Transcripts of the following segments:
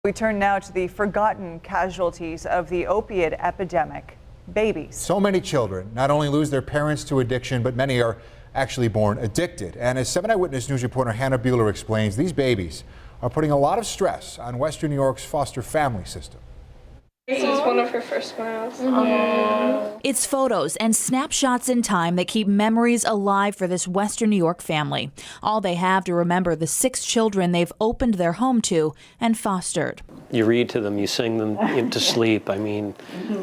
We turn now to the forgotten casualties of the opioid epidemic, babies. So many children not only lose their parents to addiction, but many are actually born addicted. And as 7 Eyewitness News reporter Hannah Buehler explains, these babies are putting a lot of stress on Western New York's foster family system. This is one of her first smiles. It's photos and snapshots in time that keep memories alive for this Western New York family. All they have to remember the 6 children they've opened their home to and fostered. You read to them, you sing them into sleep. I mean,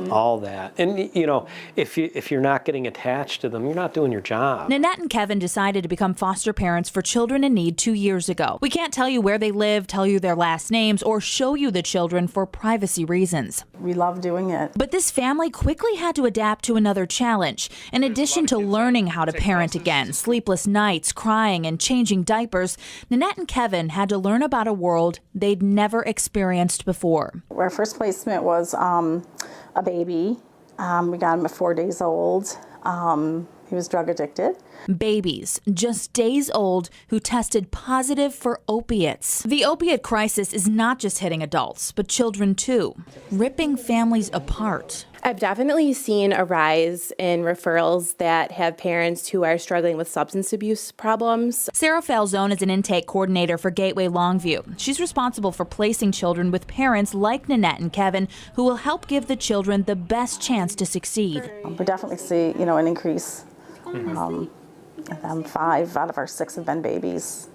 all that. And you know, if you're not getting attached to them, you're not doing your job. Nanette and Kevin decided to become foster parents for children in need 2 years ago. We can't tell you where they live, tell you their last names, or show you the children for privacy reasons. We love doing it. But this family quickly had to adapt to another challenge. In addition to learning how to parent again, sleepless nights, crying, and changing diapers, Nanette and Kevin had to learn about a world they'd never experienced before. Our first placement was a baby. We got him at 4 days old. He was drug addicted. Babies, just days old, who tested positive for opiates. The opiate crisis is not just hitting adults, but children too, ripping families apart. I've definitely seen a rise in referrals that have parents who are struggling with substance abuse problems. Sarah Falzone is an intake coordinator for Gateway Longview. She's responsible for placing children with parents like Nanette and Kevin who will help give the children the best chance to succeed. We definitely see, an increase. 5 out of our 6 have been babies,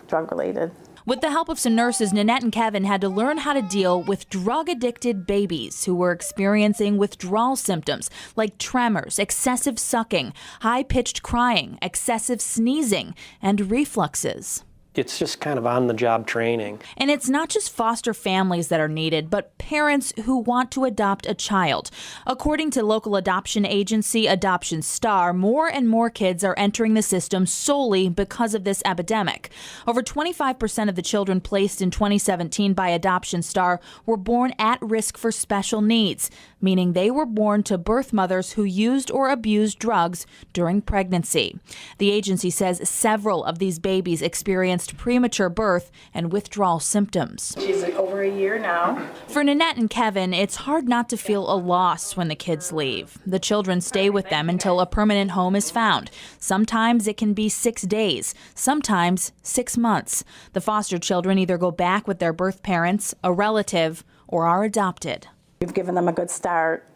drug-related. With the help of some nurses, Nanette and Kevin had to learn how to deal with drug-addicted babies who were experiencing withdrawal symptoms like tremors, excessive sucking, high-pitched crying, excessive sneezing, and refluxes. It's just kind of on-the-job training. And it's not just foster families that are needed, but parents who want to adopt a child. According to local adoption agency Adoption Star, more and more kids are entering the system solely because of this epidemic. Over 25% of the children placed in 2017 by Adoption Star were born at risk for special needs, meaning they were born to birth mothers who used or abused drugs during pregnancy. The agency says several of these babies experienced premature birth and withdrawal symptoms. She's over a year now. For Nanette and Kevin, it's hard not to feel a loss when the kids leave. The children stay with them until a permanent home is found. Sometimes it can be 6 days, sometimes 6 months. The foster children either go back with their birth parents, a relative, or are adopted. We've given them a good start.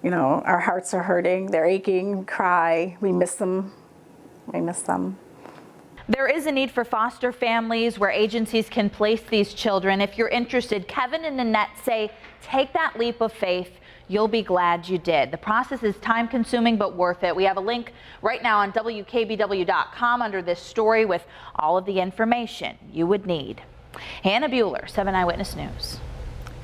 Our hearts are hurting, they're aching, cry. We miss them. We miss them. There is a need for foster families where agencies can place these children. If you're interested, Kevin and Nanette say, take that leap of faith. You'll be glad you did. The process is time-consuming but worth it. We have a link right now on WKBW.com under this story with all of the information you would need. Hannah Buehler, 7 Eyewitness News.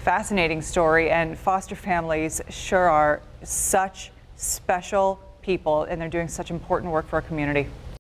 Fascinating story, and foster families sure are such special people, and they're doing such important work for our community.